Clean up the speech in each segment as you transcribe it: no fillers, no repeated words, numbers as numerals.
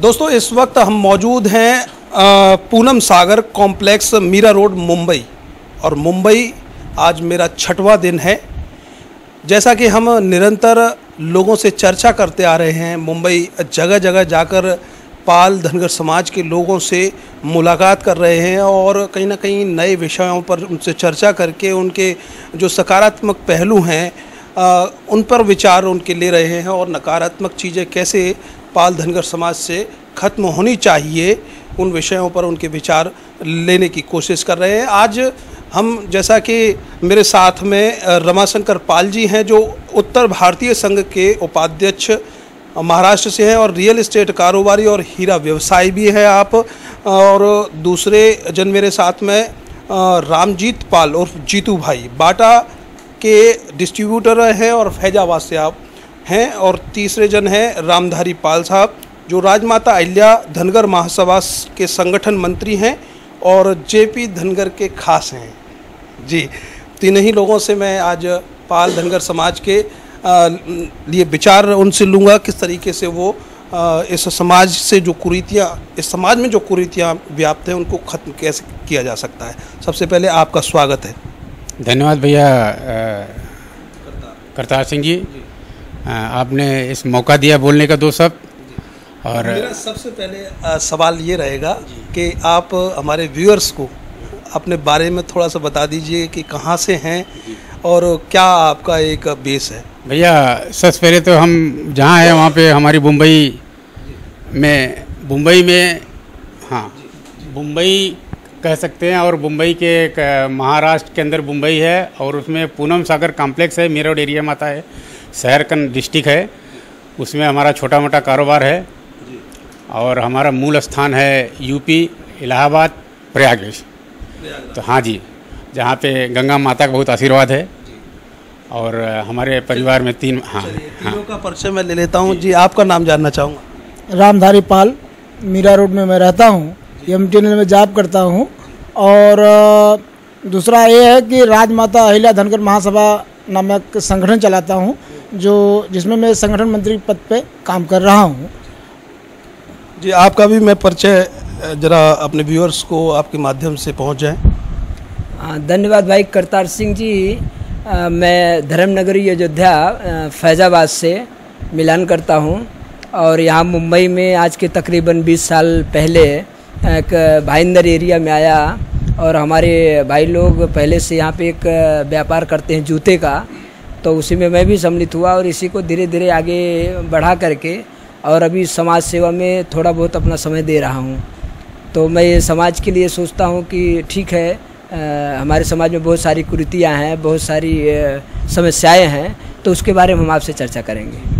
दोस्तों इस वक्त हम मौजूद हैं पूनम सागर कॉम्प्लेक्स मीरा रोड मुंबई। और मुंबई आज मेरा 6वां दिन है। जैसा कि हम निरंतर लोगों से चर्चा करते आ रहे हैं, मुंबई जगह जगह जाकर पाल धनगर समाज के लोगों से मुलाकात कर रहे हैं और कहीं ना कहीं नए विषयों पर उनसे चर्चा करके उनके जो सकारात्मक पहलू हैं उन पर विचार उनके ले रहे हैं और नकारात्मक चीज़ें कैसे पाल धनगर समाज से ख़त्म होनी चाहिए उन विषयों पर उनके विचार लेने की कोशिश कर रहे हैं। आज हम, जैसा कि मेरे साथ में रमाशंकर पाल जी हैं जो उत्तर भारतीय संघ के उपाध्यक्ष महाराष्ट्र से हैं और रियल एस्टेट कारोबारी और हीरा व्यवसायी भी है आप। और दूसरे जन मेरे साथ में रामजीत पाल और जीतू भाई बाटा के डिस्ट्रीब्यूटर हैं और फैजाबाद से आप हैं। और तीसरे जन हैं रामधारी पाल साहब जो राजमाता अहिल्या धनगर महासभा के संगठन मंत्री हैं और जेपी धनगर के खास हैं जी। तीनों ही लोगों से मैं आज पाल धनगर समाज के लिए विचार उनसे लूँगा, किस तरीके से वो इस समाज से जो कुरीतियाँ, इस समाज में जो कुरीतियाँ व्याप्त हैं उनको ख़त्म कैसे किया जा सकता है। सबसे पहले आपका स्वागत है। धन्यवाद भैया करतार सिंह जी, आपने इस मौका दिया बोलने का दो शब्द। और मेरा सबसे पहले सवाल ये रहेगा कि आप हमारे व्यूअर्स को अपने बारे में थोड़ा सा बता दीजिए कि कहाँ से हैं और क्या आपका एक बेस है। भैया सबसे पहले तो हम जहाँ हैं वहाँ पे हमारी मुंबई में हाँ मुंबई कह सकते हैं। और मुंबई के महाराष्ट्र के अंदर मुंबई है और उसमें पूनम सागर कॉम्प्लेक्स है, मीरा रोड एरिया में आता है, शहर का डिस्ट्रिक्ट है। उसमें हमारा छोटा मोटा कारोबार है और हमारा मूल स्थान है यूपी इलाहाबाद प्रयागराज। तो हाँ जी, जहाँ पे गंगा माता का बहुत आशीर्वाद है और हमारे परिवार में तीनों का परिचय मैं ले लेता हूँ जी। आपका नाम जानना चाहूँगा। रामधारी पाल, मीरा रोड में मैं रहता हूँ, एमटीएनएल में जॉब करता हूँ। और दूसरा ये है कि राजमाता अहिल्या धनगर महासभा नामक संगठन चलाता हूँ जिसमें मैं संगठन मंत्री पद पे काम कर रहा हूँ जी। आपका भी मैं परिचय जरा अपने व्यूअर्स को आपके माध्यम से पहुँच जाए। धन्यवाद भाई करतार सिंह जी। मैं धर्मनगरी अयोध्या फैज़ाबाद से मिलान करता हूँ और यहाँ मुंबई में आज के तकरीबन 20 साल पहले एक भाईंदर एरिया में आया और हमारे भाई लोग पहले से यहाँ पे एक व्यापार करते हैं जूते का, तो उसी में मैं भी सम्मिलित हुआ और इसी को धीरे धीरे आगे बढ़ा करके और अभी समाज सेवा में थोड़ा बहुत अपना समय दे रहा हूँ। तो मैं समाज के लिए सोचता हूँ कि ठीक है, हमारे समाज में बहुत सारी कुरीतियाँ हैं, बहुत सारी समस्याएं हैं, तो उसके बारे में हम आपसे चर्चा करेंगे।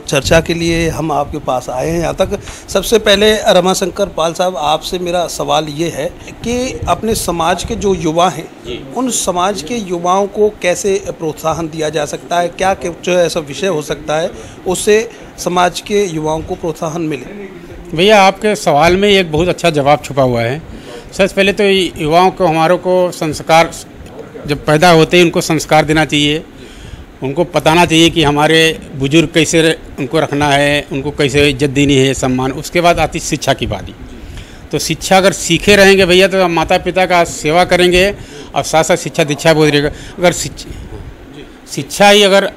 चर्चा के लिए हम आपके पास आए हैं यहाँ तक। सबसे पहले रमाशंकर पाल साहब, आपसे मेरा सवाल ये है कि अपने समाज के जो युवा हैं उन समाज के युवाओं को कैसे प्रोत्साहन दिया जा सकता है, क्या कुछ ऐसा विषय हो सकता है उससे समाज के युवाओं को प्रोत्साहन मिले। भैया आपके सवाल में एक बहुत अच्छा जवाब छुपा हुआ है। सबसे पहले तो युवाओं को, हमारों को संस्कार, जब पैदा होते ही उनको संस्कार देना चाहिए, उनको बताना चाहिए कि हमारे बुजुर्ग कैसे उनको रखना है, उनको कैसे इज्जत देनी है, सम्मान। उसके बाद आती शिक्षा की बारी। तो शिक्षा अगर सीखे रहेंगे भैया तो माता पिता का सेवा करेंगे और साथ साथ शिक्षा दीक्षा बोध रहेगा। अगर शिक्षा ही अगर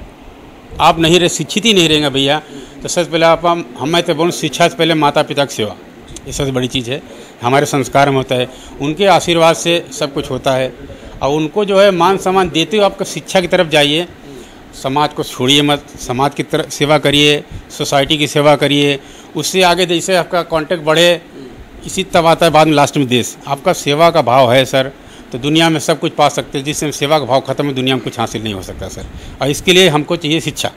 आप नहीं रहे, शिक्षित ही नहीं रहेंगे भैया, तो सबसे पहले आप हमें तो बोलूँ शिक्षा से पहले माता पिता की सेवा, ये सबसे बड़ी चीज़ है। हमारे संस्कार में होता है, उनके आशीर्वाद से सब कुछ होता है। और उनको जो है मान सम्मान देते हुए आपको शिक्षा की तरफ जाइए, समाज को छोड़िए मत, समाज की तरफ सेवा करिए, सोसाइटी की सेवा करिए। उससे आगे जैसे आपका कांटेक्ट बढ़े, इसी तब आता है बाद में लास्ट में देश। आपका सेवा का भाव है सर तो दुनिया में सब कुछ पा सकते हैं। जिससे सेवा का भाव खत्म है, दुनिया में कुछ हासिल नहीं हो सकता सर। और इसके लिए हमको चाहिए शिक्षा।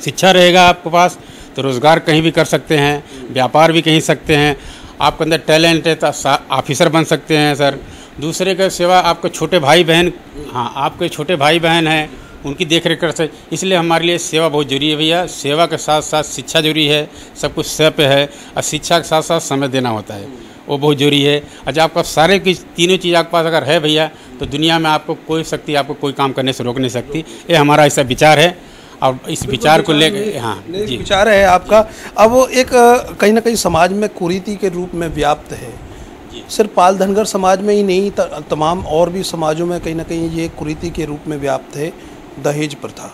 शिक्षा रहेगा आपके पास तो रोज़गार कहीं भी कर सकते हैं, व्यापार भी कहीं सकते हैं। आपके अंदर टैलेंट है तो ऑफिसर बन सकते हैं सर। दूसरे का सेवा, आपके छोटे भाई बहन, हाँ आपके छोटे भाई बहन हैं, उनकी देख रेख कर सकते। इसलिए हमारे लिए सेवा बहुत जरूरी है भैया। सेवा के साथ साथ शिक्षा जरूरी है, सब कुछ समय पे है। और शिक्षा के साथ साथ समय देना होता है, वो बहुत जरूरी है। अच्छा आपका सारे की तीनों चीज़ आपके पास अगर है भैया तो दुनिया में आपको कोई शक्ति आपको कोई काम करने से रोक नहीं सकती। ये हमारा ऐसा विचार है। और इस विचार को लेकर हाँ जी विचार है आपका। अब वो एक कहीं ना कहीं समाज में कुरीति के रूप में व्याप्त है, सिर्फ पाल धनगर समाज में ही नहीं, तमाम और भी समाजों में कहीं ना कहीं ये कुरीति के रूप में व्याप्त है। दहेज प्रथा,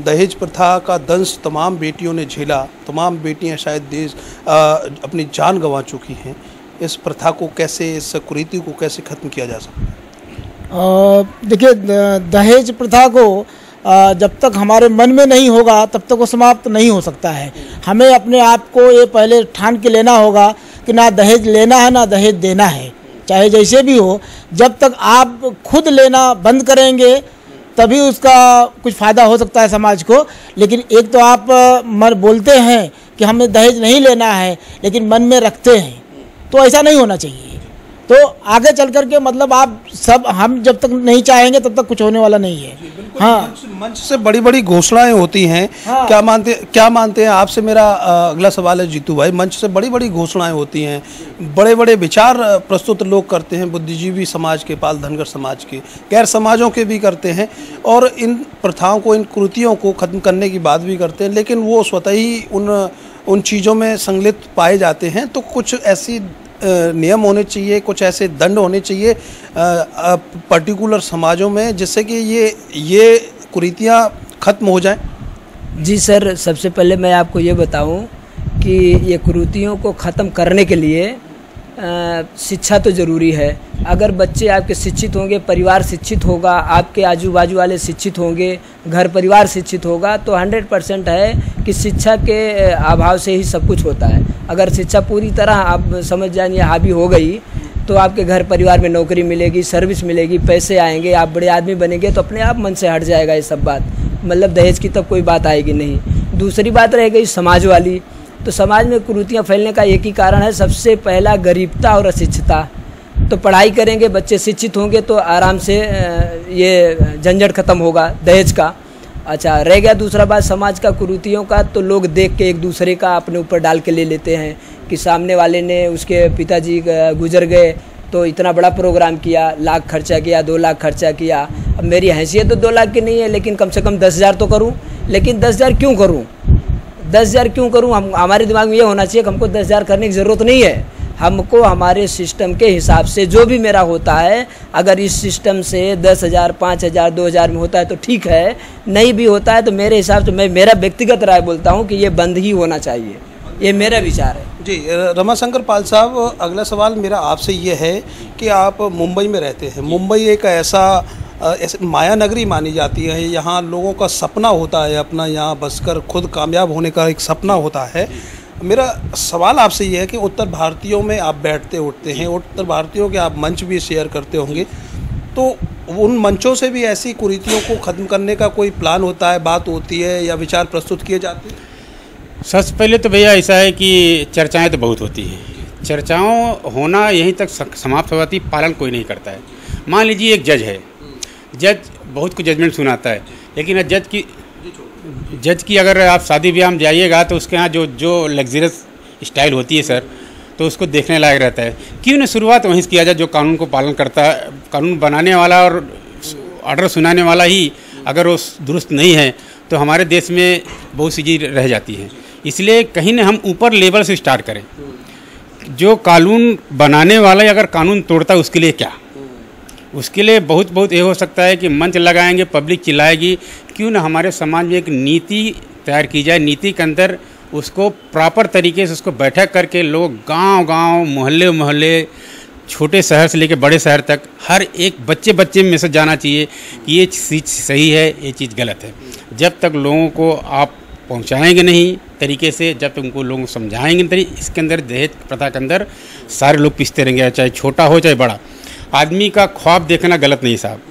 दहेज प्रथा का दंश तमाम बेटियों ने झेला, तमाम बेटियां शायद देश अपनी जान गंवा चुकी हैं। इस प्रथा को कैसे, इस कुरीति को कैसे ख़त्म किया जा सकता है? देखिए, दहेज प्रथा को जब तक हमारे मन में नहीं होगा तब तक वो समाप्त नहीं हो सकता है। हमें अपने आप को ये पहले ठान के लेना होगा कि ना दहेज लेना है ना दहेज देना है, चाहे जैसे भी हो। जब तक आप खुद लेना बंद करेंगे तभी उसका कुछ फ़ायदा हो सकता है समाज को। लेकिन एक तो आप मन बोलते हैं कि हमें दहेज नहीं लेना है लेकिन मन में रखते हैं, तो ऐसा नहीं होना चाहिए। तो आगे चल कर के मतलब आप सब, हम जब तक नहीं चाहेंगे तब तक कुछ होने वाला नहीं है। हाँ, मंच से बड़ी बड़ी घोषणाएं होती हैं। हाँ। क्या मानते हैं? आपसे मेरा अगला सवाल है जीतू भाई। मंच से बड़ी बड़ी घोषणाएं होती हैं, बड़े बड़े विचार प्रस्तुत लोग करते हैं, बुद्धिजीवी समाज के, पाल धनगर समाज के, गैर समाजों के भी करते हैं, और इन प्रथाओं को, इन कुरीतियों को ख़त्म करने की बात भी करते हैं, लेकिन वो स्वतः ही उन चीज़ों में संलिप्त पाए जाते हैं। तो कुछ ऐसी नियम होने चाहिए, कुछ ऐसे दंड होने चाहिए पर्टिकुलर समाजों में, जिससे कि ये कुरीतियाँ खत्म हो जाएं। जी सर, सबसे पहले मैं आपको ये बताऊं कि ये कुरीतियों को ख़त्म करने के लिए शिक्षा तो ज़रूरी है। अगर बच्चे आपके शिक्षित होंगे, परिवार शिक्षित होगा, आपके आजू बाजू वाले शिक्षित होंगे, घर परिवार शिक्षित होगा, तो 100% है कि शिक्षा के अभाव से ही सब कुछ होता है। अगर शिक्षा पूरी तरह आप समझ जाइए हावी हो गई तो आपके घर परिवार में नौकरी मिलेगी, सर्विस मिलेगी, पैसे आएंगे, आप बड़े आदमी बनेंगे, तो अपने आप मन से हट जाएगा ये सब बात। मतलब दहेज की तब कोई बात आएगी नहीं। दूसरी बात रह गई समाज वाली, तो समाज में कुरीतियाँ फैलने का एक ही कारण है, सबसे पहला गरीबता और अशिक्षितता। तो पढ़ाई करेंगे, बच्चे शिक्षित होंगे तो आराम से ये झंझट खत्म होगा दहेज का। अच्छा, रह गया दूसरा बात समाज का कुरीतियों का, तो लोग देख के एक दूसरे का अपने ऊपर डाल के ले लेते हैं कि सामने वाले ने, उसके पिताजी गुजर गए तो इतना बड़ा प्रोग्राम किया, लाख खर्चा किया, 2 लाख खर्चा किया। अब मेरी हैसियत तो 2 लाख की नहीं है, लेकिन कम से कम 10,000 तो करूं। लेकिन 10,000 क्यों करूं? 10,000 क्यों करूं? हमारे दिमाग में ये होना चाहिए कि हमको 10,000 करने की ज़रूरत नहीं है। हमको हमारे सिस्टम के हिसाब से जो भी मेरा होता है, अगर इस सिस्टम से 10,000, 5,000, 2,000 में होता है तो ठीक है, नहीं भी होता है तो मेरे हिसाब से, मैं मेरा व्यक्तिगत राय बोलता हूँ कि ये बंद ही होना चाहिए। ये मेरा विचार है। जी, रमाशंकर पाल साहब, अगला सवाल मेरा आपसे ये है कि आप मुंबई में रहते हैं। मुंबई एक ऐसा माया नगरी मानी जाती है। यहाँ लोगों का सपना होता है अपना यहाँ बसकर खुद कामयाब होने का एक सपना होता है। मेरा सवाल आपसे ये है कि उत्तर भारतीयों में आप बैठते उठते हैं, उत्तर भारतीयों के आप मंच भी शेयर करते होंगे, तो उन मंचों से भी ऐसी कुरीतियों को ख़त्म करने का कोई प्लान होता है, बात होती है या विचार प्रस्तुत किए जाते हैं? सबसे पहले तो भैया ऐसा है कि चर्चाएं तो बहुत होती हैं, चर्चाओं होना यहीं तक समाप्त हो जाती, पालन कोई नहीं करता है। मान लीजिए एक जज है, जज बहुत कुछ जजमेंट सुनाता है, लेकिन जज की अगर आप शादी ब्याह में जाइएगा तो उसके यहाँ जो लग्जरियस स्टाइल होती है सर, तो उसको देखने लायक रहता है। क्यों न शुरुआत वहीं से किया जाए, जो कानून को पालन करता है। कानून बनाने वाला और ऑर्डर सुनाने वाला ही अगर वो दुरुस्त नहीं है तो हमारे देश में बहुत सी चीज़ रह जाती है। इसलिए कहीं न हम ऊपर लेवल से स्टार्ट करें। जो कानून बनाने वाला अगर कानून तोड़ता है उसके लिए क्या, उसके लिए बहुत ये हो सकता है कि मंच लगाएंगे, पब्लिक चिल्लाएगी। क्यों ना हमारे समाज में एक नीति तैयार की जाए, नीति के अंदर उसको प्रॉपर तरीके से उसको बैठक करके लोग गांव-गांव, मोहल्ले, छोटे शहर से लेकर बड़े शहर तक हर एक बच्चे में मैसेज जाना चाहिए कि ये चीज़ सही है, ये चीज़ गलत है। जब तक लोगों को आप पहुंचाएंगे नहीं तरीके से, जब तक उनको लोगों को समझाएंगे नहीं, इसके अंदर दहेज प्रथा के अंदर सारे लोग पिसते रहेंगे, चाहे छोटा हो चाहे बड़ा। आदमी का ख्वाब देखना गलत नहीं साहब,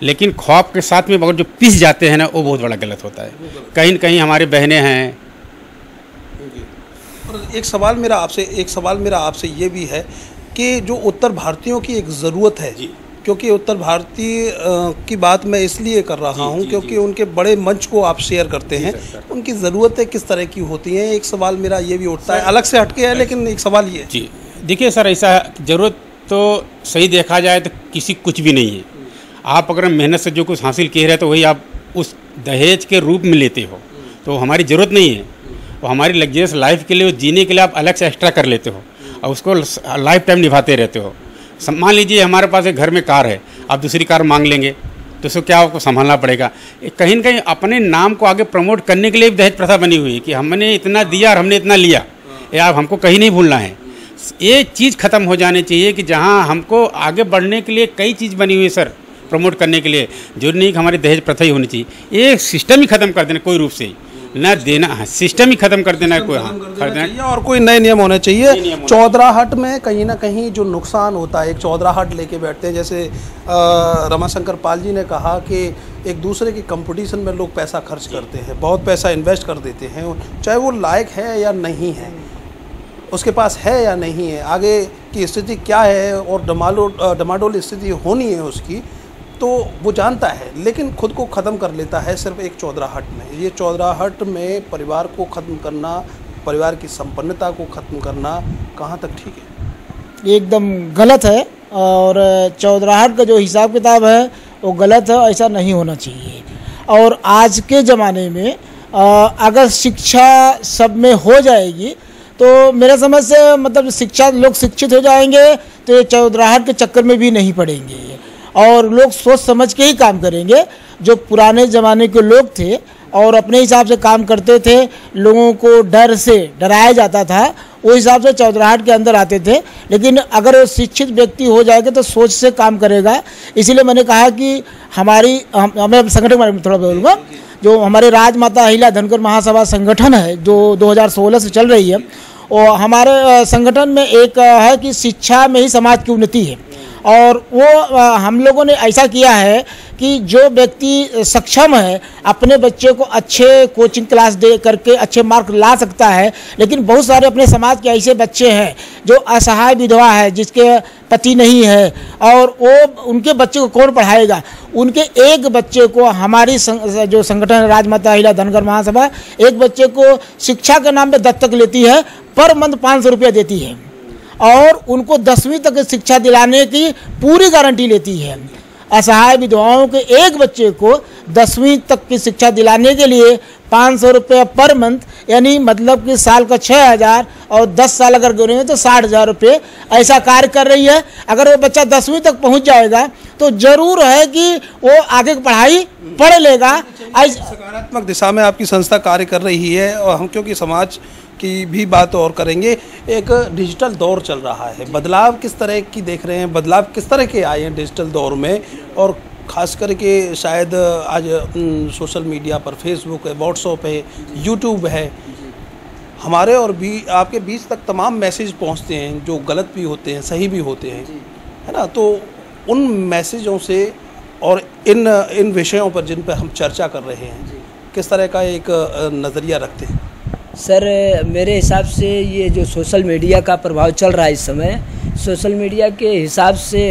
लेकिन ख्वाब के साथ में अगर जो पिस जाते हैं ना, वो बहुत बड़ा गलत होता है। कहीं न कहीं हमारे बहनें हैं। और एक सवाल मेरा आपसे ये भी है कि जो उत्तर भारतीयों की एक ज़रूरत है, क्योंकि उत्तर भारतीय की बात मैं इसलिए कर रहा हूँ क्योंकि उनके बड़े मंच को आप शेयर करते हैं, उनकी ज़रूरतें किस तरह की होती हैं, एक सवाल मेरा ये भी उठता है, अलग से हटके है लेकिन एक सवाल ये। जी देखिए सर, ऐसा ज़रूरत तो सही देखा जाए तो किसी कुछ भी नहीं है। आप अगर मेहनत से जो कुछ हासिल किए रहे तो वही आप उस दहेज के रूप में लेते हो तो हमारी ज़रूरत नहीं है, वो हमारी लग्जरियस लाइफ के लिए, जीने के लिए आप अलग से एक्स्ट्रा कर लेते हो और उसको लाइफ टाइम निभाते रहते हो। मान लीजिए हमारे पास एक घर में कार है, आप दूसरी कार मांग लेंगे तो उसको क्या आपको संभालना पड़ेगा। कहीं ना कहीं अपने नाम को आगे प्रमोट करने के लिए दहेज प्रथा बनी हुई है कि हमने इतना दिया और हमने इतना लिया, ये आप हमको कहीं नहीं भूलना है। ये चीज़ ख़त्म हो जानी चाहिए कि जहाँ हमको आगे बढ़ने के लिए कई चीज़ बनी हुई है सर, प्रमोट करने के लिए। जरूरी नहीं कि हमारी दहेज प्रथा ही होनी चाहिए, ये सिस्टम ही ख़त्म कर देना, कोई रूप से ना देना, सिस्टम ही ख़त्म कर देना, कोई चाहिए और कोई नए नियम होने चाहिए। चौधराहट में कहीं ना कहीं जो नुकसान होता है, एक चौधराहट लेके बैठते हैं, जैसे रमाशंकर पाल जी ने कहा कि एक दूसरे की कंपटीशन में लोग पैसा खर्च करते हैं, बहुत पैसा इन्वेस्ट कर देते हैं, चाहे वो लायक है या नहीं है, उसके पास है या नहीं है, आगे की स्थिति क्या है और डमाडोल स्थिति होनी है उसकी, तो वो जानता है, लेकिन खुद को ख़त्म कर लेता है सिर्फ एक चौधराहट में। ये चौधराहट में परिवार को ख़त्म करना, परिवार की संपन्नता को ख़त्म करना कहाँ तक ठीक है? एकदम गलत है। और चौधराहट का जो हिसाब किताब है वो गलत है, ऐसा नहीं होना चाहिए। और आज के ज़माने में अगर शिक्षा सब में हो जाएगी तो मेरे समझ से मतलब शिक्षा, लोग शिक्षित हो जाएंगे तो ये चौधराहट के चक्कर में भी नहीं पड़ेंगे और लोग सोच समझ के ही काम करेंगे। जो पुराने ज़माने के लोग थे और अपने हिसाब से काम करते थे, लोगों को डर से डराया जाता था, वो हिसाब से चौधराहट के अंदर आते थे। लेकिन अगर शिक्षित व्यक्ति हो जाएगा तो सोच से काम करेगा। इसीलिए मैंने कहा कि मैं संगठन के बारे में थोड़ा बोलूँगा। जो हमारे राजमाता अहिल्या धनकर महासभा संगठन है जो 2016 से चल रही है, और हमारे संगठन में एक है कि शिक्षा में ही समाज की उन्नति है। और वो हम लोगों ने ऐसा किया है कि जो व्यक्ति सक्षम है अपने बच्चे को अच्छे कोचिंग क्लास दे करके अच्छे मार्क ला सकता है, लेकिन बहुत सारे अपने समाज के ऐसे बच्चे हैं जो असहाय विधवा है, जिसके पति नहीं है, और वो उनके बच्चे को कौन पढ़ाएगा। उनके एक बच्चे को हमारी जो संगठन राजमाता अहिल्या धनकर महासभा एक बच्चे को शिक्षा के नाम पे दत्तक लेती है, पर मंथ 500 रुपया देती है और उनको 10वीं तक शिक्षा दिलाने की पूरी गारंटी लेती है। असहाय विधवाओं के एक बच्चे को 10वीं तक की शिक्षा दिलाने के लिए 500 रुपये पर मंथ, यानी मतलब कि साल का 6,000 और 10 साल अगर गिने तो 60,000 रुपये ऐसा कार्य कर रही है। अगर वो बच्चा 10वीं तक पहुंच जाएगा तो जरूर है कि वो आगे की पढ़ाई पढ़ लेगा। सकारात्मक दिशा में आपकी संस्था कार्य कर रही है और हम क्योंकि समाज की भी बात और करेंगे। एक डिजिटल दौर चल रहा है, बदलाव किस तरह की देख रहे हैं, बदलाव किस तरह के आए हैं डिजिटल दौर में, और ख़ास करके शायद आज सोशल मीडिया पर फेसबुक है, व्हाट्सएप है, यूट्यूब है, हमारे और भी आपके बीच तक तमाम मैसेज पहुंचते हैं जो गलत भी होते हैं, सही भी होते हैं, है ना। तो उन मैसेजों से और इन विषयों पर जिन पर हम चर्चा कर रहे हैं, किस तरह का एक नज़रिया रखते हैं? सर मेरे हिसाब से ये जो सोशल मीडिया का प्रभाव चल रहा है इस समय, सोशल मीडिया के हिसाब से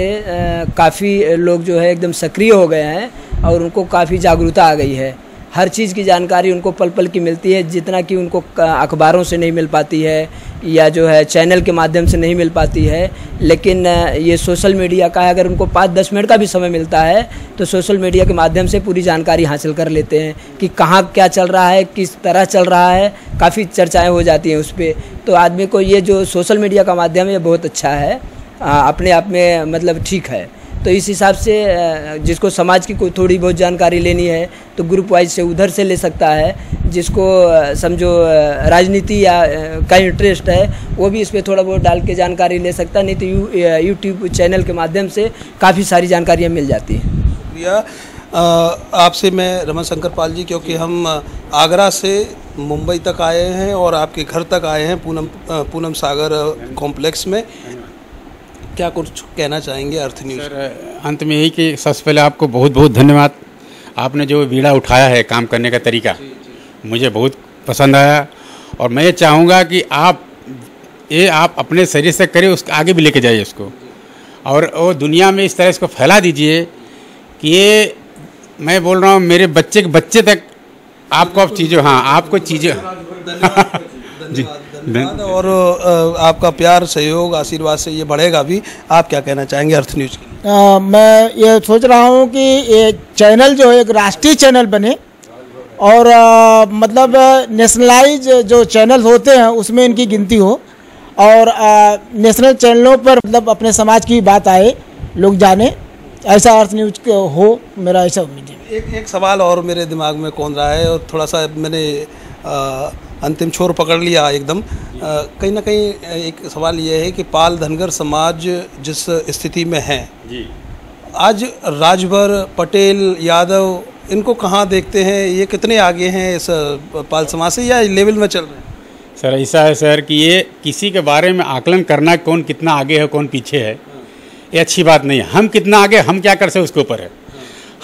काफ़ी लोग जो है एकदम सक्रिय हो गए हैं और उनको काफ़ी जागरूकता आ गई है। हर चीज़ की जानकारी उनको पल पल की मिलती है, जितना कि उनको अखबारों से नहीं मिल पाती है या जो है चैनल के माध्यम से नहीं मिल पाती है। लेकिन ये सोशल मीडिया का है, अगर उनको 5-10 मिनट का भी समय मिलता है तो सोशल मीडिया के माध्यम से पूरी जानकारी हासिल कर लेते हैं कि कहाँ क्या चल रहा है, किस तरह चल रहा है, काफ़ी चर्चाएँ हो जाती हैं उस पर। तो आदमी को ये जो सोशल मीडिया का माध्यम है ये बहुत अच्छा है, अपने आप में मतलब ठीक है। तो इस हिसाब से जिसको समाज की कोई थोड़ी बहुत जानकारी लेनी है तो ग्रुप वाइज से उधर से ले सकता है, जिसको समझो राजनीति या का इंटरेस्ट है वो भी इस पर थोड़ा बहुत डाल के जानकारी ले सकता है, नहीं तो यूट्यूब चैनल के माध्यम से काफ़ी सारी जानकारियाँ मिल जाती हैं। शुक्रिया आपसे मैं रमाशंकर पाल जी, क्योंकि हम आगरा से मुंबई तक आए हैं और आपके घर तक आए हैं पूनम सागर कॉम्प्लेक्स में, क्या कुछ कहना चाहेंगे अर्थ न्यूज़? सर अंत में यही कि सबसे पहले आपको बहुत बहुत धन्यवाद। आपने जो बीड़ा उठाया है काम करने का तरीका मुझे बहुत पसंद आया, और मैं ये चाहूँगा कि आप अपने शरीर से करें, उसके आगे भी लेके जाइए इसको, और वो दुनिया में इस तरह इसको फैला दीजिए कि ये मैं बोल रहा हूँ मेरे बच्चे के बच्चे तक आपको अब चीज़ें, हाँ आपको चीज़ें जी धन्यवाद। और आपका प्यार, सहयोग, आशीर्वाद से ये बढ़ेगा भी। आप क्या कहना चाहेंगे अर्थ न्यूज़ के? मैं ये सोच रहा हूँ कि ये चैनल जो है एक राष्ट्रीय चैनल बने और मतलब नेशनलाइज जो चैनल होते हैं उसमें इनकी गिनती हो और नेशनल चैनलों पर मतलब अपने समाज की बात आए, लोग जाने, ऐसा अर्थ न्यूज हो, मेरा ऐसा उम्मीद है। एक सवाल और मेरे दिमाग में कौन रहा है और थोड़ा सा मैंने अंतिम छोर पकड़ लिया एकदम। कहीं ना कहीं एक सवाल ये है कि पाल धनगर समाज जिस स्थिति में है आज, राजभर, पटेल, यादव, इनको कहाँ देखते हैं? ये कितने आगे हैं इस पाल समाज से या लेवल में चल रहे हैं? सर ऐसा है सर कि ये किसी के बारे में आकलन करना कौन कितना आगे है कौन पीछे है ये अच्छी बात नहीं है। हम कितना आगे, हम क्या कर सकते उसके ऊपर है।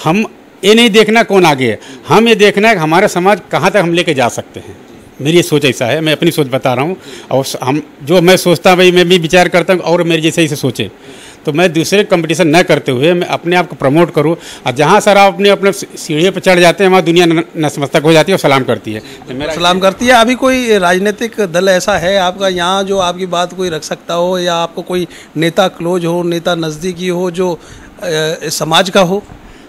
हम ये नहीं देखना कौन आगे है, हम ये देखना है कि हमारा समाज कहाँ तक हम लेके जा सकते हैं। मेरी ये सोच ऐसा है, मैं अपनी सोच बता रहा हूँ और हम जो मैं सोचता भाई मैं भी विचार करता हूँ और मेरे जैसे इसे सोचे तो मैं दूसरे कंपटीशन न करते हुए मैं अपने आप को प्रमोट करूँ। और जहाँ सर आप अपने सीढ़ी पर चढ़ जाते हैं वहाँ दुनिया नतमस्तक हो जाती है और सलाम करती है। तो मेरा सलाम करती है। अभी कोई राजनीतिक दल ऐसा है आपका यहाँ जो आपकी बात कोई रख सकता हो या आपको कोई नेता क्लोज हो, नेता नज़दीकी हो जो समाज का हो?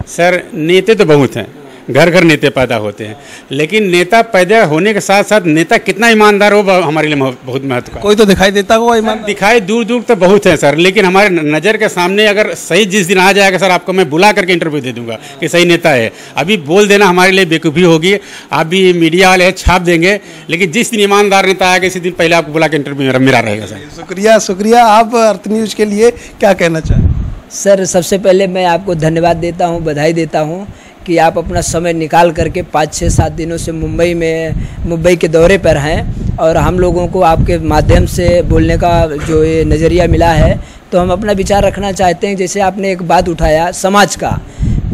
सर नेता तो बहुत हैं, घर घर नेता पैदा होते हैं, लेकिन नेता पैदा होने के साथ साथ नेता कितना ईमानदार हो हमारे लिए बहुत महत्व का। कोई तो दिखाई देता होगा ईमानदार? दिखाई दूर दूर तो बहुत है सर, लेकिन हमारे नज़र के सामने अगर सही जिस दिन आ जाएगा सर आपको मैं बुला करके इंटरव्यू दे दूंगा कि सही नेता है। अभी बोल देना हमारे लिए बेवकूफ़ी होगी, आप भी मीडिया वाले छाप देंगे, लेकिन जिस दिन ईमानदार नेता आएगा इसी दिन पहले आपको बुला के इंटरव्यू मेरा रहेगा सर। शुक्रिया शुक्रिया। आप अर्थ न्यूज़ के लिए क्या कहना चाहें? सर सबसे पहले मैं आपको धन्यवाद देता हूं, बधाई देता हूं कि आप अपना समय निकाल करके 5-6-7 दिनों से मुंबई के दौरे पर हैं और हम लोगों को आपके माध्यम से बोलने का जो ये नज़रिया मिला है तो हम अपना विचार रखना चाहते हैं। जैसे आपने एक बात उठाया समाज का,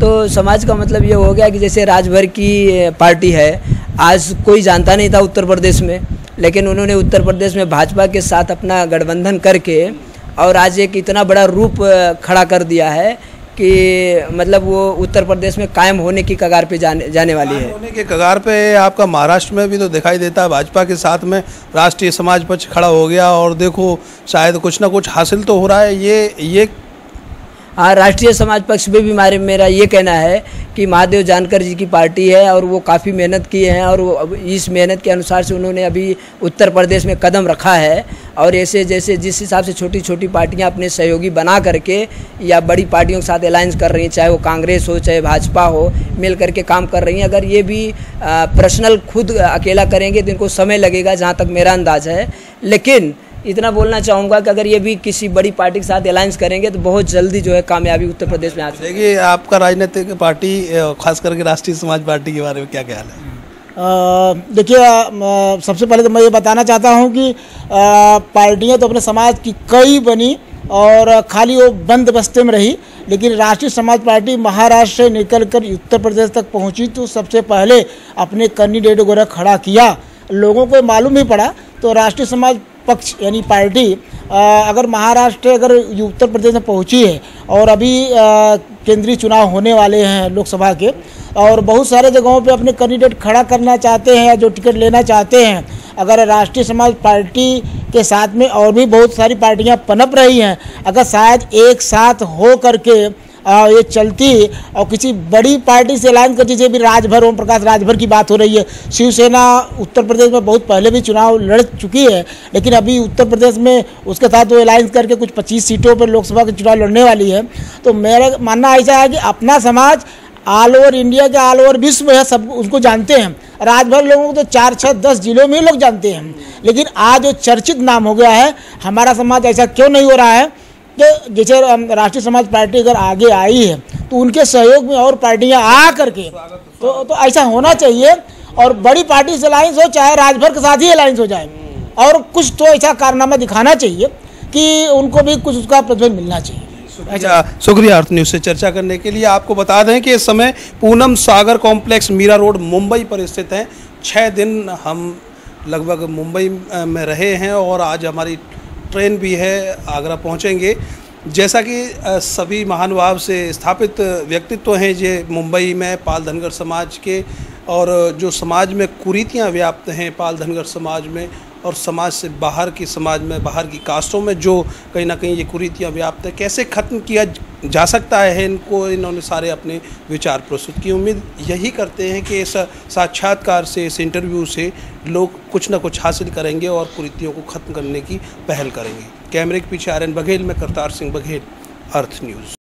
तो समाज का मतलब ये हो गया कि जैसे राजभर की पार्टी है, आज कोई जानता नहीं था उत्तर प्रदेश में, लेकिन उन्होंने उत्तर प्रदेश में भाजपा के साथ अपना गठबंधन करके और आज एक इतना बड़ा रूप खड़ा कर दिया है कि मतलब वो उत्तर प्रदेश में कायम होने की कगार पे जाने वाली है। होने के कगार पे आपका महाराष्ट्र में भी तो दिखाई देता है, भाजपा के साथ में राष्ट्रीय समाज पक्ष खड़ा हो गया और देखो शायद कुछ ना कुछ हासिल तो हो रहा है। ये हाँ, राष्ट्रीय समाज पक्ष में भी मेरा ये कहना है कि महादेव जानकर जी की पार्टी है और वो काफ़ी मेहनत किए हैं और वो इस मेहनत के अनुसार से उन्होंने अभी उत्तर प्रदेश में कदम रखा है। और ऐसे जैसे जिस हिसाब से छोटी छोटी पार्टियां अपने सहयोगी बना करके या बड़ी पार्टियों के साथ अलायंस कर रही हैं, चाहे वो कांग्रेस हो चाहे भाजपा हो, मिल करके काम कर रही हैं। अगर ये भी पर्सनल खुद अकेला करेंगे तो इनको समय लगेगा, जहाँ तक मेरा अंदाज़ है। लेकिन इतना बोलना चाहूँगा कि अगर ये भी किसी बड़ी पार्टी के साथ अलायंस करेंगे तो बहुत जल्दी जो है कामयाबी उत्तर प्रदेश में आ जाएगी। देखिए आपका राजनीतिक पार्टी खास करके राष्ट्रीय समाज पार्टी के बारे में क्या ख्याल है? देखिए सबसे पहले तो मैं ये बताना चाहता हूँ कि पार्टियाँ तो अपने समाज की कई बनी और खाली वो बंद बस्ते में रही, लेकिन राष्ट्रीय समाज पार्टी महाराष्ट्र से निकल कर उत्तर प्रदेश तक पहुँची तो सबसे पहले अपने कैंडिडेट वगैरह खड़ा किया, लोगों को मालूम ही पड़ा। तो राष्ट्रीय समाज पक्ष यानी पार्टी अगर महाराष्ट्र अगर उत्तर प्रदेश में पहुंची है और अभी केंद्रीय चुनाव होने वाले हैं लोकसभा के और बहुत सारे जगहों पे अपने कैंडिडेट खड़ा करना चाहते हैं या जो टिकट लेना चाहते हैं, अगर राष्ट्रीय समाज पार्टी के साथ में और भी बहुत सारी पार्टियां पनप रही हैं, अगर शायद एक साथ हो करके ये चलती और किसी बड़ी पार्टी से अलायंस करती, जैसे भी राजभर, ओम प्रकाश राजभर की बात हो रही है। शिवसेना उत्तर प्रदेश में बहुत पहले भी चुनाव लड़ चुकी है, लेकिन अभी उत्तर प्रदेश में उसके साथ वो अलायंस करके कुछ 25 सीटों पर लोकसभा के चुनाव लड़ने वाली है। तो मेरा मानना ऐसा है कि अपना समाज ऑल ओवर इंडिया के ऑल ओवर विश्व में है, सब उसको जानते हैं। राजभर लोगों को तो 4-6-10 जिलों में ही लोग जानते हैं, लेकिन आज जो चर्चित नाम हो गया है हमारा समाज, ऐसा क्यों नहीं हो रहा है कि जैसे राष्ट्रीय समाज पार्टी अगर आगे आई है तो उनके सहयोग में और पार्टियां आ करके तो ऐसा होना चाहिए और बड़ी पार्टी से अलायंस हो, चाहे राजभर के साथ ही अलायंस हो जाए, और कुछ तो ऐसा कारनामा दिखाना चाहिए कि उनको भी कुछ उसका प्रतिफल मिलना चाहिए। शुक्रिया अर्थ न्यूज़ से चर्चा करने के लिए। आपको बता दें कि इस समय पूनम सागर कॉम्प्लेक्स मीरा रोड मुंबई पर स्थित हैं। 6 दिन हम लगभग मुंबई में रहे हैं और आज हमारी ट्रेन भी है, आगरा पहुंचेंगे। जैसा कि सभी महानुभाव से स्थापित व्यक्तित्व हैं ये मुंबई में पाल धनगर समाज के और जो समाज में कुरीतियाँ व्याप्त हैं पाल धनगर समाज में और समाज से बाहर की समाज में, बाहर की कास्टों में जो कहीं ना कहीं ये कुरीतियाँ व्याप्त है, कैसे ख़त्म किया जा सकता है इनको, इन्होंने सारे अपने विचार प्रस्तुत किए। उम्मीद यही करते हैं कि इस साक्षात्कार से, इस इंटरव्यू से लोग कुछ ना कुछ हासिल करेंगे और कुरीतियों को ख़त्म करने की पहल करेंगे। कैमरे के पीछे आर्यन बघेल में करतार सिंह बघेल, अर्थ न्यूज़।